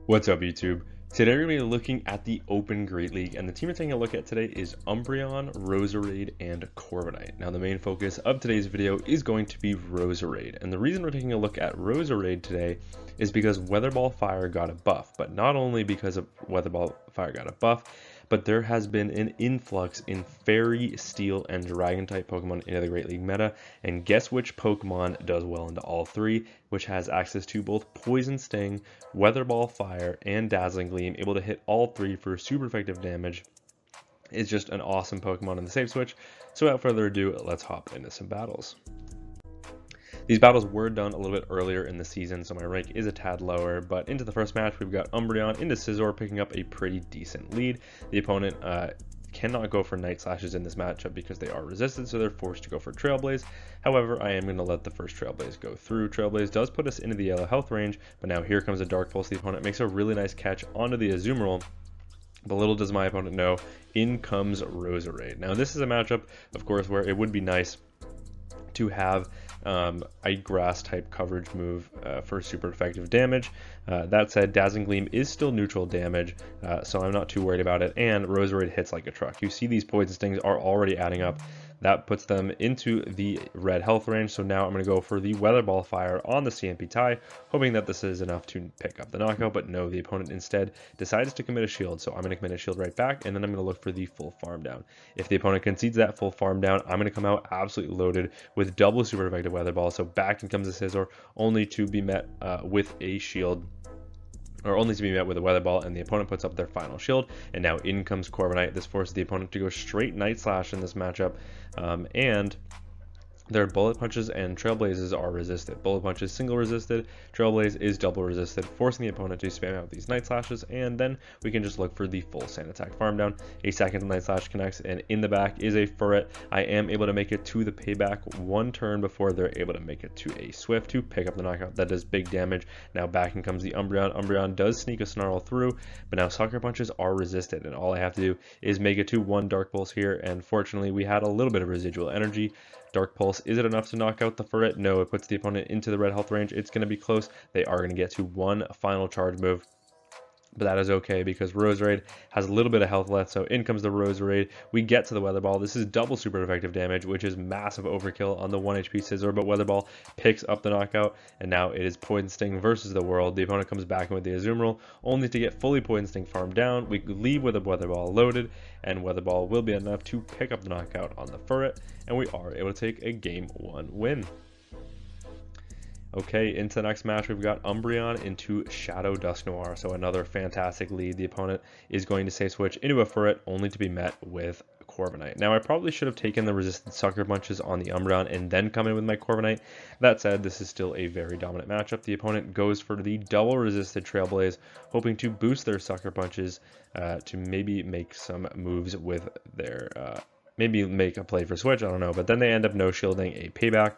What's up, YouTube? Today we're going to be looking at the Open Great League, and the team we're taking a look at today is Umbreon, Roserade, and Corviknight. Now the main focus of today's video is going to be Roserade, and the reason we're taking a look at Roserade today is because Weather Ball Fire got a buff, but not only because of Weather Ball Fire got a buff, but there has been an influx in Fairy, Steel, and Dragon type Pokemon into the Great League meta, and guess which Pokemon does well into all three, which has access to both Poison Sting, Weather Ball Fire, and Dazzling Gleam, able to hit all three for super effective damage. Is just an awesome Pokemon in the save switch. So without further ado, let's hop into some battles. These battles were done a little bit earlier in the season, so my rank is a tad lower, but into the first match, we've got Umbreon into Scizor picking up a pretty decent lead. The opponent cannot go for Night Slashes in this matchup because they are resisted, so they're forced to go for Trailblaze. However, I am going to let the first Trailblaze go through. Trailblaze does put us into the yellow health range, but now here comes a Dark Pulse. The opponent makes a really nice catch onto the Azumarill, but little does my opponent know, in comes Roserade. Now this is a matchup, of course, where it would be nice to have a grass type coverage move for super effective damage. That said, Dazzling Gleam is still neutral damage, so I'm not too worried about it, and Roserade hits like a truck. You see these Poison Stings are already adding up. That puts them into the red health range, so now I'm going to go for the Weather Ball Fire on the CMP tie, hoping that this is enough to pick up the knockout, but no, the opponent instead decides to commit a shield, so I'm going to commit a shield right back, and then I'm going to look for the full farm down. If the opponent concedes that full farm down, I'm going to come out absolutely loaded with double super effective Weather Ball, so back in comes the Scizor, only to be met with a shield, or only to be met with a Weather Ball, and the opponent puts up their final shield, and now in comes Corviknight. This forces the opponent to go straight Night Slash in this matchup, and their Bullet Punches and Trailblazes are resisted. Bullet Punch is single resisted, Trailblaze is double resisted, forcing the opponent to spam out these Night Slashes, and then we can just look for the full Sand Attack farm down. A second Night Slash connects, and in the back is a Furret. I am able to make it to the payback one turn before they're able to make it to a Swift to pick up the knockout. That does big damage. Now back in comes the Umbreon. Umbreon does sneak a Snarl through, but now Sucker Punches are resisted, and all I have to do is make it to one Dark Pulse here, and fortunately we had a little bit of residual energy. Dark Pulse, is it enough to knock out the Furret? No, it puts the opponent into the red health range. It's going to be close. They are going to get to one final charge move, but that is okay because Roserade has a little bit of health left, so in comes the Roserade. We get to the Weather Ball. This is double super effective damage, which is massive overkill on the 1 HP Scizor, but Weather Ball picks up the knockout, and now it is Poison Sting versus the world. The opponent comes back in with the Azumarill, only to get fully Poison Sting farmed down. We leave with a Weather Ball loaded, and Weather Ball will be enough to pick up the knockout on the Furret, and we are able to take a Game 1 win. Okay, into the next match, we've got Umbreon into Shadow Dusknoir, so another fantastic lead. The opponent is going to save switch into a Furret, only to be met with Corviknight. Now, I probably should have taken the resisted Sucker Punches on the Umbreon and then come in with my Corviknight. That said, this is still a very dominant matchup. The opponent goes for the double resisted Trailblaze, hoping to boost their Sucker Punches to maybe make some moves with their, maybe make a play for switch, I don't know, but then they end up no-shielding a payback,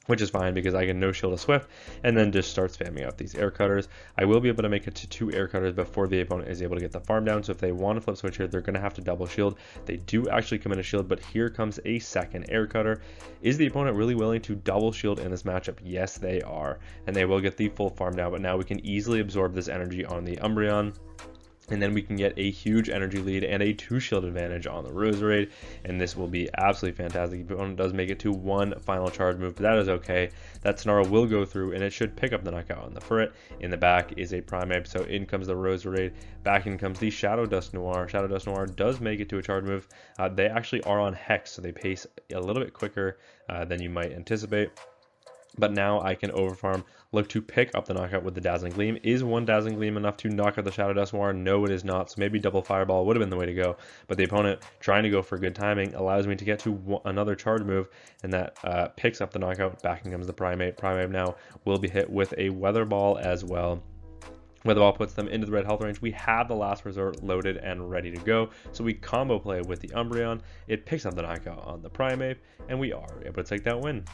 which is fine because I can no-shield a Swift and then just start spamming out these Air Cutters. I will be able to make it to 2 Air Cutters before the opponent is able to get the farm down, so if they want to flip switch here, they're going to have to double shield. They do actually come in a shield, but here comes a second Air Cutter. Is the opponent really willing to double shield in this matchup? Yes, they are, and they will get the full farm down, but now we can easily absorb this energy on the Umbreon, and then we can get a huge energy lead and a 2 shield advantage on the Roserade, and this will be absolutely fantastic. The opponent does make it to one final charge move, but that is okay. That Snarl will go through, and it should pick up the knockout on the Furret. In the back is a Primeape, so in comes the Roserade. Back in comes the Shadow Dusknoir. Shadow Dusknoir does make it to a charge move. They actually are on Hex, so they pace a little bit quicker than you might anticipate. But now I can overfarm, look to pick up the knockout with the Dazzling Gleam. Is one Dazzling Gleam enough to knock out the Shadow Dusknoir? No, it is not. So maybe double Fireball would have been the way to go. But the opponent, trying to go for good timing, allows me to get to another charge move, and that picks up the knockout. Back in comes the Primeape. Primeape now will be hit with a Weather Ball as well. Weather Ball puts them into the red health range. We have the Last Resort loaded and ready to go. So we combo play with the Umbreon. It picks up the knockout on the Primeape, and we are able to take that win.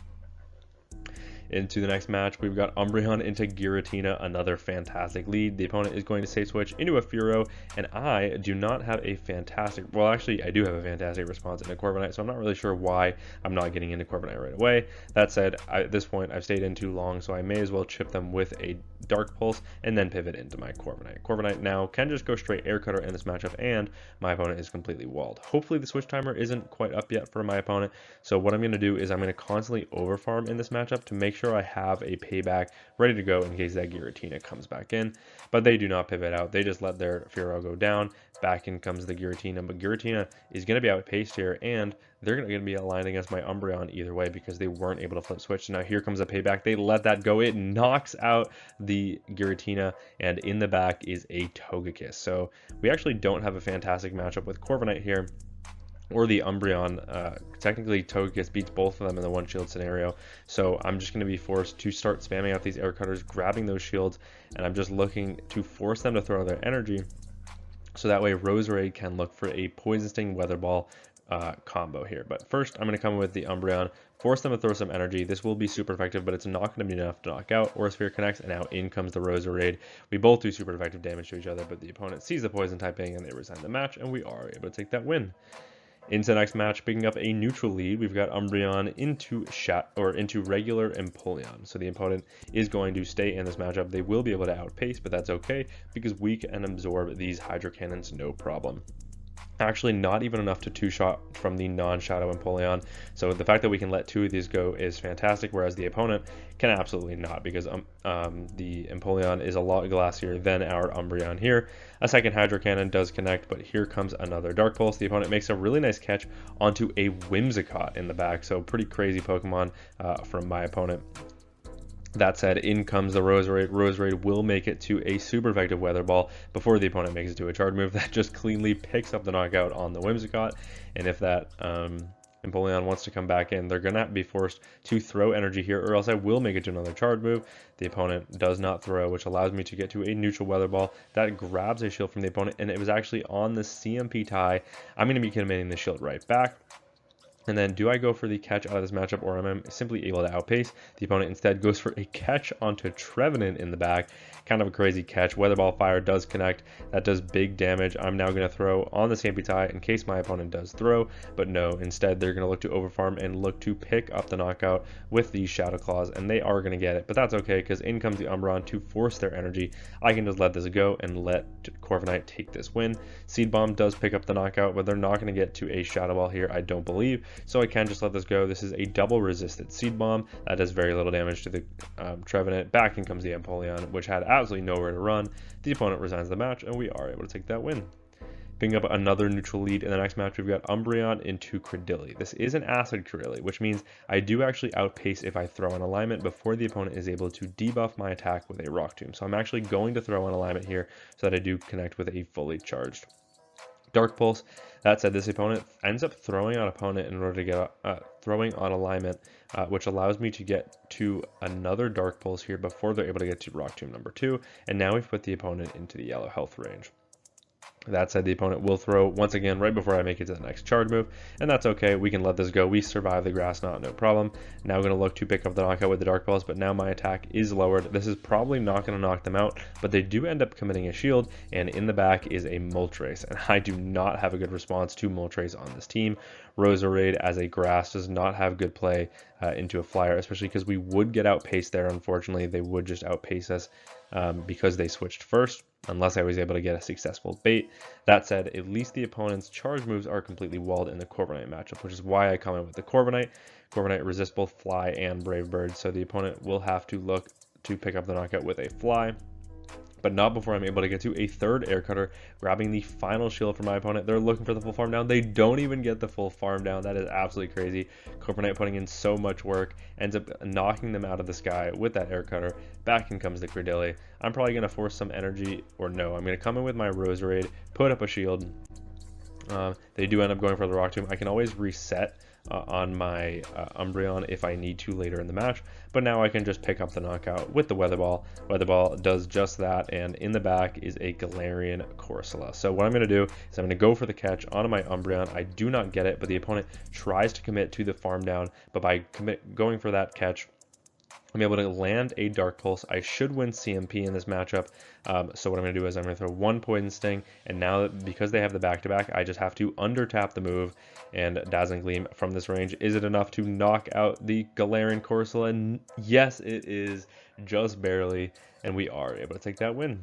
Into the next match, we've got Umbreon into Giratina, another fantastic lead. The opponent is going to safe switch into a Furo, and I do not have a fantastic, well actually I do have a fantastic response into Corviknight, so I'm not really sure why I'm not getting into Corviknight right away. That said, at this point I've stayed in too long, so I may as well chip them with a Dark Pulse and then pivot into my Corviknight. Corviknight now can just go straight Air Cutter in this matchup, and my opponent is completely walled. Hopefully the switch timer isn't quite up yet for my opponent, so what I'm going to do is I'm going to constantly overfarm in this matchup to make sure I have a payback ready to go in case that Giratina comes back in. But they do not pivot out, they just let their Furo go down. Back in comes the Giratina, but Giratina is going to be outpaced here, and they're going to be aligned against my Umbreon either way because they weren't able to flip switch. So now here comes a payback. They let that go. It knocks out the Giratina, and in the back is a Togekiss. So we actually don't have a fantastic matchup with Corviknight here, or the Umbreon. Technically Togekiss beats both of them in the one shield scenario, so I'm just going to be forced to start spamming out these air cutters, grabbing those shields, and I'm just looking to force them to throw their energy, so that way Roserade can look for a Poison Sting Weather Ball combo here. But first I'm going to come with the Umbreon, force them to throw some energy. This will be super effective, but it's not going to be enough to knock out. Aura Sphere connects, and now in comes the Roserade. We both do super effective damage to each other, but the opponent sees the poison typing and they resign the match, and we are able to take that win. Into the next match, picking up a neutral lead, we've got Umbreon into regular Empoleon. So the opponent is going to stay in this matchup. They will be able to outpace, but that's okay because we can absorb these Hydro Cannons no problem. Actually, not even enough to two-shot from the non-Shadow Empoleon. So the fact that we can let two of these go is fantastic, whereas the opponent can absolutely not, because the Empoleon is a lot glassier than our Umbreon here. A second Hydro Cannon does connect, but here comes another Dark Pulse. The opponent makes a really nice catch onto a Whimsicott in the back, so pretty crazy Pokemon from my opponent. That said, in comes the Roserade. Roserade will make it to a super effective Weather Ball before the opponent makes it to a charge move that just cleanly picks up the knockout on the Whimsicott. And if that Empoleon wants to come back in, they're going to be forced to throw energy here, or else I will make it to another charge move. The opponent does not throw, which allows me to get to a neutral Weather Ball that grabs a shield from the opponent, and it was actually on the CMP tie. I'm going to be committing the shield right back. And then do I go for the catch out of this matchup, or am I simply able to outpace? The opponent instead goes for a catch onto Trevenant in the back. Kind of a crazy catch. Weather Ball Fire does connect. That does big damage. I'm now going to throw on the CMP tie in case my opponent does throw, but no, instead they're going to look to overfarm and look to pick up the knockout with these Shadow Claws, and they are going to get it, but that's okay because in comes the Umbreon to force their energy. I can just let this go and let Corviknight take this win. Seed Bomb does pick up the knockout, but they're not going to get to a Shadow Ball here, I don't believe. So I can just let this go. This is a double resisted Seed Bomb that does very little damage to the Trevenant. Back in comes the Empoleon, which had absolutely nowhere to run. The opponent resigns the match, and we are able to take that win. Picking up another neutral lead in the next match, we've got Umbreon into Credilli. This is an Acid Credilli, which means I do actually outpace if I throw an alignment before the opponent is able to debuff my attack with a Rock Tomb. So I'm actually going to throw an alignment here so that I do connect with a fully charged Dark Pulse. That said, this opponent ends up throwing on opponent in order to get throwing on alignment, which allows me to get to another Dark Pulse here before they're able to get to Rock Tomb number 2. And now we've put the opponent into the yellow health range. That said, the opponent will throw once again right before I make it to the next charge move, and that's okay. We can let this go. We survive the Grass Knot, no problem. Now I'm going to look to pick up the knockout with the Dark Pulse, but now my attack is lowered. This is probably not going to knock them out, but they do end up committing a shield, and in the back is a Moltres, and I do not have a good response to Moltres on this team. Roserade as a grass does not have good play into a flyer, especially because we would get outpaced there. Unfortunately, they would just outpace us because they switched first, unless I was able to get a successful bait. That said, at least the opponent's charge moves are completely walled in the Corviknight matchup, which is why I come in with the Corviknight. Corviknight resists both Fly and Brave Bird, so the opponent will have to look to pick up the knockout with a Fly, but not before I'm able to get to a third Air Cutter, grabbing the final shield from my opponent. They're looking for the full farm down. They don't even get the full farm down. That is absolutely crazy. Corviknight putting in so much work, ends up knocking them out of the sky with that Air Cutter. Back in comes the Credilli. I'm probably going to force some energy, or no, I'm going to come in with my Roserade, put up a shield. They do end up going for the Rock Tomb. I can always reset on my Umbreon if I need to later in the match, but now I can just pick up the knockout with the Weather Ball. Weather Ball does just that, and in the back is a Galarian Corsola. So what I'm going to do is I'm going to go for the catch onto my Umbreon. I do not get it, but the opponent tries to commit to the farm down, but by going for that catch, I'm able to land a Dark Pulse. I should win CMP in this matchup. So what I'm going to do is I'm going to throw one Poison Sting, and now that because they have the back-to-back, I just have to under-tap the move and Dazzling Gleam from this range. Is it enough to knock out the Galarian Corsola? Yes, it is, just barely, and we are able to take that win.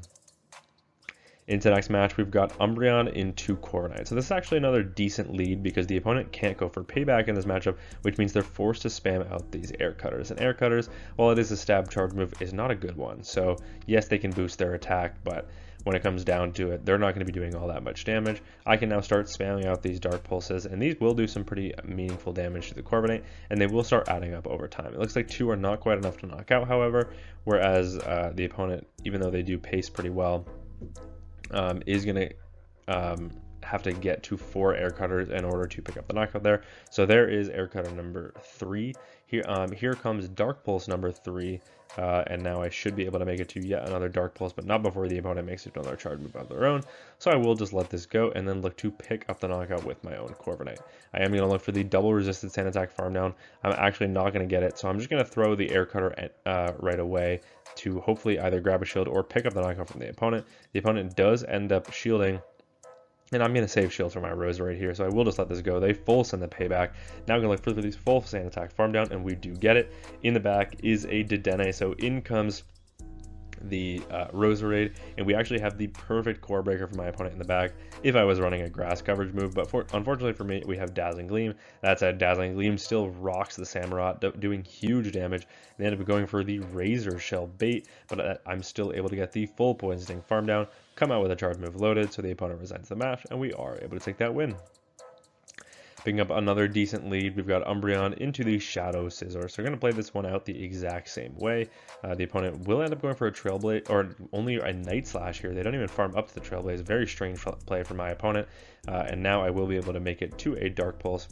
Into the next match, we've got Umbreon into Corviknight. So this is actually another decent lead because the opponent can't go for payback in this matchup, which means they're forced to spam out these Air Cutters. And Air Cutters, while it is a stab charge move, is not a good one. So yes, they can boost their attack, but when it comes down to it, they're not going to be doing all that much damage. I can now start spamming out these Dark Pulses, and these will do some pretty meaningful damage to the Corviknight, and they will start adding up over time. It looks like 2 are not quite enough to knock out, however, whereas the opponent, even though they do pace pretty well, is going to have to get to 4 Air Cutters in order to pick up the knockout there. So there is Air Cutter number 3. Here comes Dark Pulse number 3, and now I should be able to make it to yet another Dark Pulse, but not before the opponent makes another charge move of their own. So I will just let this go and then look to pick up the knockout with my own Corviknight. I am going to look for the double resisted Sand Attack farm down. I'm actually not going to get it, so I'm just going to throw the Air Cutter right away to hopefully either grab a shield or pick up the knockout from the opponent. The opponent does end up shielding, and I'm going to save shields for my Roserade here, so I will just let this go. They full send the payback. Now I'm going to look for these full Sand Attack farm down, and we do get it. In the back is a Dedenne, so in comes the Roserade, and we actually have the perfect core breaker for my opponent in the back if I was running a grass coverage move, but unfortunately for me, we have Dazzling Gleam. That said, Dazzling Gleam still rocks the Samurott, doing huge damage. They end up going for the Razor Shell bait, but I'm still able to get the full Poison Sting farm down, come out with a charge move loaded, so the opponent resigns the match, and we are able to take that win. Picking up another decent lead, we've got Umbreon into the Shadow Scizor. So we're going to play this one out the exact same way. The opponent will end up going for a Trailblaze, or only a Night Slash here. They don't even farm up to the Trailblaze. Very strange play for my opponent. And now I will be able to make it to a Dark Pulse.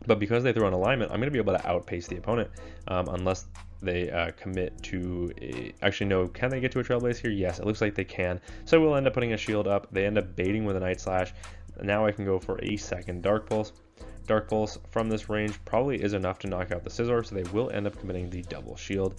But because they throw an alignment, I'm going to be able to outpace the opponent unless they commit to a... Actually, no. Can they get to a Trailblaze here? Yes, it looks like they can. So we'll end up putting a shield up. They end up baiting with a Night Slash. Now I can go for a second Dark Pulse. Dark Pulse from this range probably is enough to knock out the Scizor, so they will end up committing the double shield.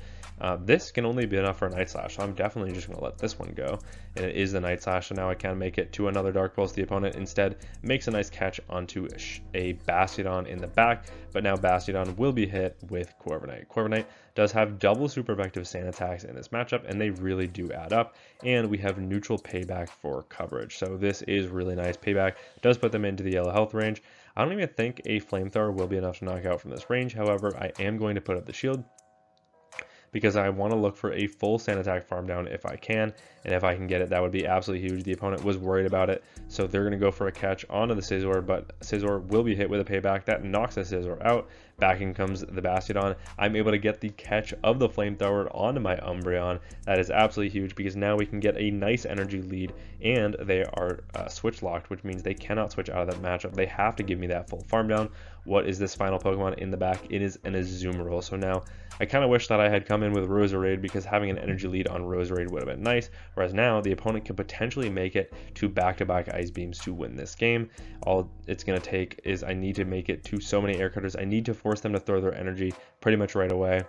This can only be enough for a Night Slash, so I'm definitely just going to let this one go. And it is the Night Slash, so now I can make it to another Dark Pulse. The opponent instead makes a nice catch onto a Bastiodon in the back, but now Bastiodon will be hit with Corviknight. Corviknight does have double super effective Sand Attacks in this matchup, and they really do add up, and we have neutral payback for coverage. So this is really nice. Payback does put them into the yellow health range. I don't even think a Flamethrower will be enough to knock out from this range. However, I am going to put up the shield because I want to look for a full Sand Attack farm down if I can, and if I can get it, that would be absolutely huge. The opponent was worried about it, so they're going to go for a catch onto the Scizor, but Scizor will be hit with a payback. That knocks the Scizor out. Back in comes the Bastiodon. I'm able to get the catch of the Flamethrower onto my Umbreon. That is absolutely huge because now we can get a nice energy lead, and they are switch locked, which means they cannot switch out of that matchup. They have to give me that full farm down. What is this final Pokemon in the back? It is an Azumarill. So now I kind of wish that I had come in with Roserade because having an energy lead on Roserade would have been nice, whereas now the opponent can potentially make it to back-to-back Ice Beams to win this game. All it's going to take is I need to make it to so many Air Cutters. I need to force them to throw their energy pretty much right away.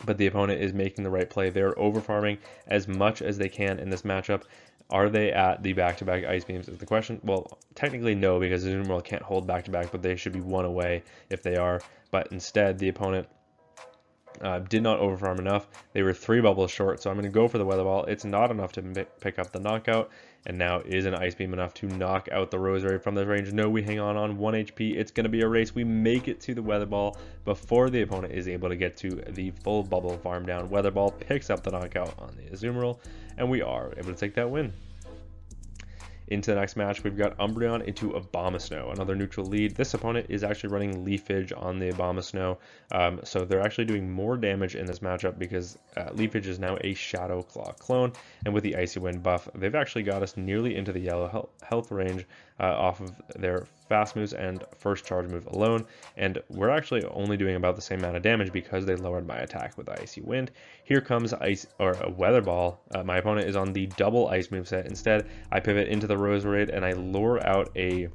But the opponent is making the right play. They're over-farming as much as they can in this matchup. Are they at the back-to-back Ice Beams is the question. Well, technically no, because Azumarill can't hold back-to-back, but they should be one away if they are. But instead, the opponent did not overfarm enough. They were 3 bubbles short, so I'm going to go for the Weather Ball. It's not enough to pick up the knockout, and now is an Ice Beam enough to knock out the Roserade from this range? No, we hang on 1 HP. It's going to be a race. We make it to the Weather Ball before the opponent is able to get to the full bubble farm down. Weather Ball picks up the knockout on the Azumarill, and we are able to take that win. Into the next match, we've got Umbreon into Abomasnow, another neutral lead. This opponent is actually running Leafage on the Abomasnow, so they're actually doing more damage in this matchup because Leafage is now a Shadow Claw clone, and with the Icy Wind buff, they've actually got us nearly into the yellow health range off of their fast moves and first charge move alone, and we're actually only doing about the same amount of damage because they lowered my attack with Icy Wind. Here comes a Weather Ball. My opponent is on the double Ice moveset. Instead, I pivot into the Roserade and I lure out a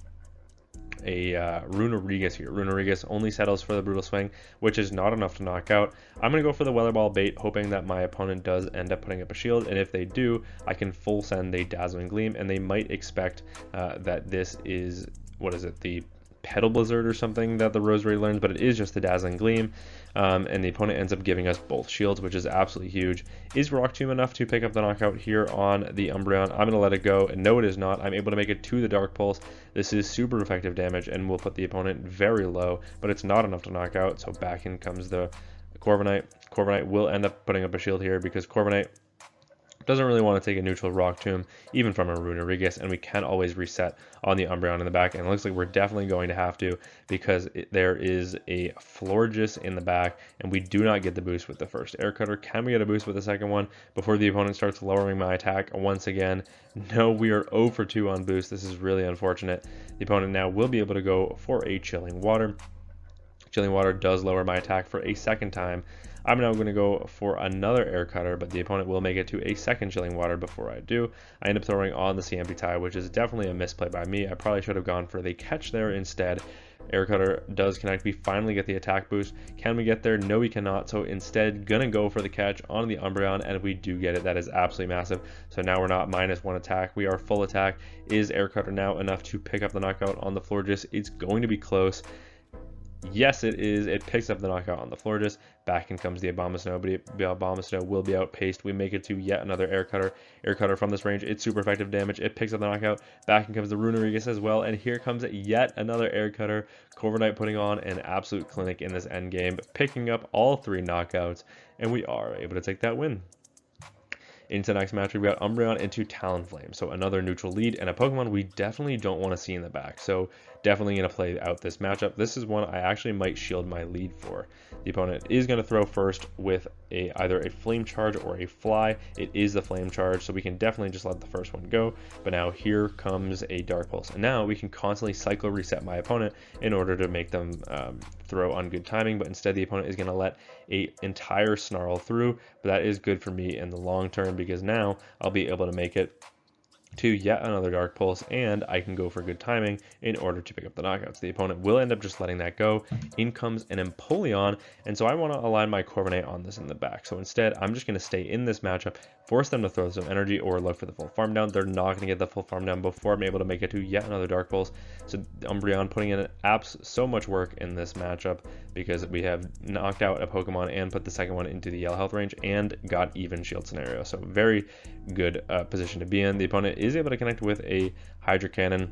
a Runerigus here. Runerigus only settles for the Brutal Swing, which is not enough to knock out. I'm going to go for the Weather Ball bait, hoping that my opponent does end up putting up a shield, and if they do, I can full send a Dazzling Gleam, and they might expect that this is, what is it, the Petal Blizzard or something that the Roserade learns, but it is just the Dazzling Gleam, and the opponent ends up giving us both shields, which is absolutely huge. Is Rock Tomb enough to pick up the knockout here on the Umbreon? I'm going to let it go, and no, it is not. I'm able to make it to the Dark Pulse. This is super effective damage, and will put the opponent very low, but it's not enough to knock out, so back in comes the Corviknight. Corviknight will end up putting up a shield here, because Corviknight doesn't really want to take a neutral Rock Tomb, even from a Runerigus, and we can always reset on the Umbreon in the back, and it looks like we're definitely going to have to, because there is a Florges in the back, and we do not get the boost with the first Air Cutter. Can we get a boost with the second one before the opponent starts lowering my attack once again? No, we are 0 for 2 on boost. This is really unfortunate. The opponent now will be able to go for a Chilling Water. Chilling Water does lower my attack for a second time. I'm now going to go for another Air Cutter, but the opponent will make it to a second Chilling Water before I do. I end up throwing on the CMP tie, which is definitely a misplay by me. I probably should have gone for the catch there instead. Air Cutter does connect. We finally get the attack boost. Can we get there? No, we cannot. So instead, gonna go for the catch on the Umbreon, and if we do get it, that is absolutely massive. So now we're not -1 attack. We are full attack. Is Air Cutter now enough to pick up the knockout on the Florges? It's going to be close. Yes, it is. It picks up the knockout on the Florges. Back in comes the Abomasnow, but the Abomasnow will be outpaced. We make it to yet another Air Cutter. Air Cutter from this range. It's super effective damage. It picks up the knockout. Back in comes the Runerigus as well. And here comes yet another Air Cutter. Corviknight putting on an absolute clinic in this end game, picking up all 3 knockouts, and we are able to take that win. Into the next match, we've got Umbreon into Talonflame. So another neutral lead and a Pokemon we definitely don't want to see in the back. So definitely going to play out this matchup. This is one I actually might shield my lead for. The opponent is going to throw first with either a Flame Charge or a Fly. It is the Flame Charge, so we can definitely just let the first one go. But now here comes a Dark Pulse. And now we can constantly cycle reset my opponent in order to make them throw on good timing. But instead the opponent is going to let an entire Snarl through. But that is good for me in the long term, because now I'll be able to make it to yet another Dark Pulse, and I can go for good timing in order to pick up the knockouts. The opponent will end up just letting that go. In comes an Empoleon, and so I want to align my Corviknight on this in the back. So instead, I'm just going to stay in this matchup, force them to throw some energy or look for the full farm down. They're not going to get the full farm down before I'm able to make it to yet another Dark Pulse. So Umbreon putting in so much work in this matchup, because we have knocked out a Pokemon and put the second one into the yellow health range and got even shield scenario. So very good position to be in. The opponent is able to connect with a Hydro Cannon.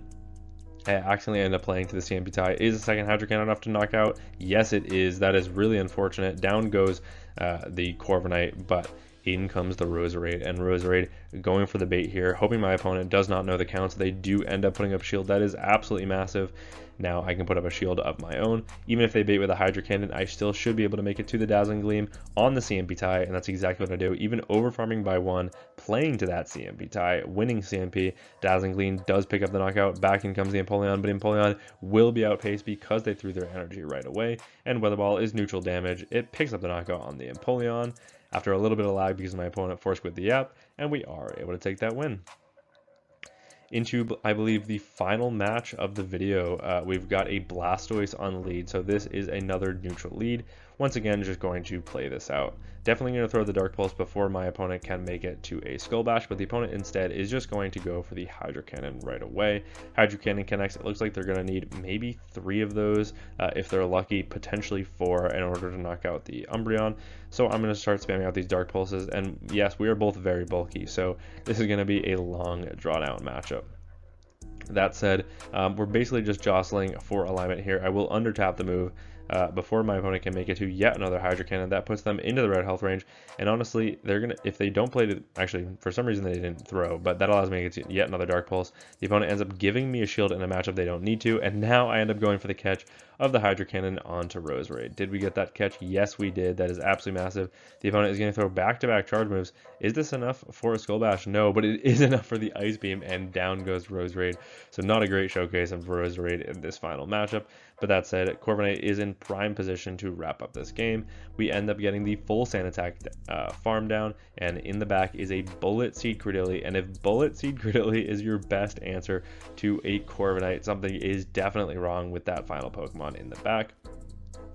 I accidentally end up playing to the CMP tie. Is the second Hydro Cannon enough to knock out? Yes, it is. That is really unfortunate. Down goes the Corviknight, but in comes the Roserade, and Roserade going for the bait here, hoping my opponent does not know the counts. They do end up putting up shield. That is absolutely massive. Now I can put up a shield of my own. Even if they bait with a Hydro Cannon, I still should be able to make it to the Dazzling Gleam on the CMP tie, and that's exactly what I do. Even over farming by 1, playing to that CMP tie, winning CMP, Dazzling Gleam does pick up the knockout. Back in comes the Empoleon, but Empoleon will be outpaced because they threw their energy right away, and Weather Ball is neutral damage. It picks up the knockout on the Empoleon after a little bit of lag because my opponent force quit the app, and we are able to take that win. Into, I believe, the final match of the video, we've got a Blastoise on lead, so this is another neutral lead. Once again, just going to play this out. Definitely going to throw the Dark Pulse before my opponent can make it to a Skull Bash, but the opponent instead is just going to go for the Hydro Cannon right away. Hydro Cannon connects. It looks like they're going to need maybe 3 of those, if they're lucky, potentially 4 in order to knock out the Umbreon. So I'm going to start spamming out these Dark Pulses, and yes, we are both very bulky, so this is going to be a long, drawn-out matchup. That said, we're basically just jostling for alignment here. I will under-tap the move before my opponent can make it to yet another Hydro Cannon. That puts them into the red health range, and honestly, they're gonna, if they don't play the, actually for some reason they didn't throw, but that allows me to get to yet another Dark Pulse. The opponent ends up giving me a shield in a matchup they don't need to, and now I end up going for the catch of the Hydro Cannon onto Roserade. Did we get that catch? Yes, we did. That is absolutely massive. The opponent is going to throw back-to-back charge moves. Is this enough for a Skull Bash? No, but it is enough for the Ice Beam, and down goes Roserade. So not a great showcase of Roserade in this final matchup. But that said, Corviknight is in prime position to wrap up this game. We end up getting the full Sand Attack farm down, and in the back is a Bullet Seed Credilli. And if Bullet Seed Credilli is your best answer to a Corviknight, something is definitely wrong with that final Pokemon in the back.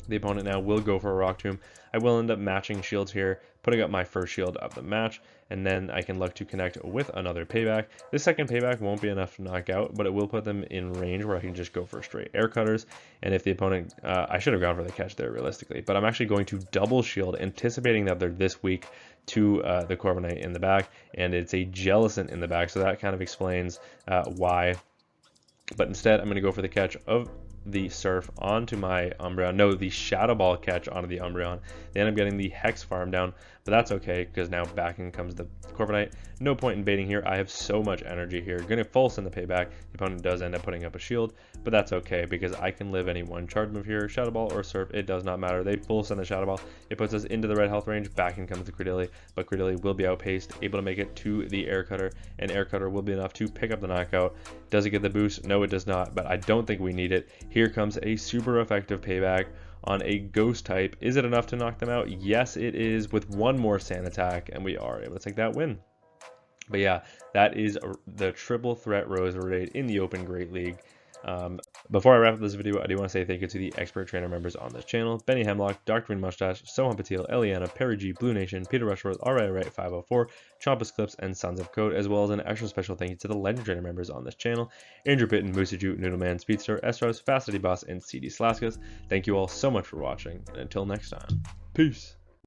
The opponent now will go for a Rock Tomb. I will end up matching shields here, putting up my first shield of the match, and then I can look to connect with another payback. This second payback won't be enough to knock out, but it will put them in range where I can just go for straight air cutters. And if the opponent, I should have gone for the catch there realistically, but I'm actually going to double shield, anticipating that they're this weak to the Corviknight in the back, and it's a Jellicent in the back, so that kind of explains why. But instead, I'm going to go for the catch of the Surf onto my Umbreon. No, the Shadow Ball catch onto the Umbreon. They end up getting the Hex farm down, but that's okay because now back in comes the Corviknight. No point in baiting here. I have so much energy here. Gonna full send the payback. The opponent does end up putting up a shield, but that's okay because I can live any one charge move here. Shadow Ball or Surf, it does not matter. They full send the Shadow Ball. It puts us into the red health range. Back in comes the Credilli, but Credilli will be outpaced, able to make it to the Air Cutter, and Air Cutter will be enough to pick up the knockout. Does it get the boost? No, it does not, but I don't think we need it. Here comes a super effective payback on a Ghost type. Is it enough to knock them out? Yes, it is, with one more Sand Attack, and we are able to take that win. But yeah, that is the triple threat Roserade in the Open Great League. Before I wrap up this video, I do want to say thank you to the expert trainer members on this channel: Benny Hemlock, Dr. Green Mustache, Sohan Patil, Eliana, Perry G, Blue Nation, Peter Rushworth, Alright 504, Chompus Clips, and Sons of Code, as well as an extra special thank you to the legend trainer members on this channel: Andrew Bitten, Moosaju, Noodleman, Speedster, Estros, Fastity Boss, and CD Slaskus. Thank you all so much for watching, and until next time, peace.